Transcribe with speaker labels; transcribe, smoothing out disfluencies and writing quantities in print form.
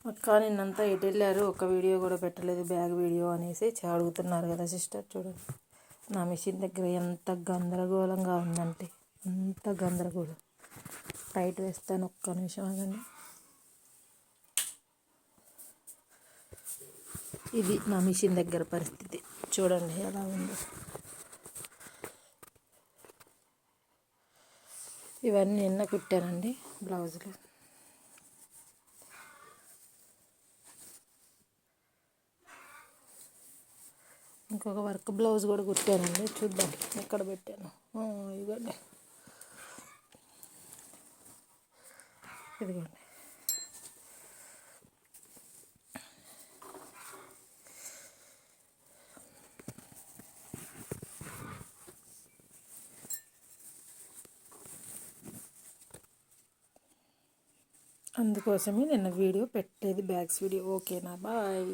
Speaker 1: అక్క నిన్నంతా ఎటు వెళ్ళారు, ఒక వీడియో కూడా పెట్టలేదు బ్యాగ్ వీడియో అనేసి అడుగుతున్నారు కదా సిస్టర్. చూడండి నా మిషన్ దగ్గర ఎంత గందరగోళంగా ఉందంటే అంత గందరగోళం. టైట్ వేస్తాను, ఒక్క నిమిషం ఆగండి. ఇది నా మిషన్ దగ్గర పరిస్థితి చూడండి ఎలా ఉందో. ఇవన్నీ నిన్న కుట్టానండి బ్లౌజులు. ఇంకొక వర్క్ బ్లౌజ్ కూడా కుట్టానండి, చూద్దాం ఎక్కడ పెట్టాను. ఇదిగోండి ఇదిగోండి. అందుకోసమే నిన్న వీడియో పెట్టేది, బ్యాగ్స్ వీడియో. ఓకేనా, బాయ్.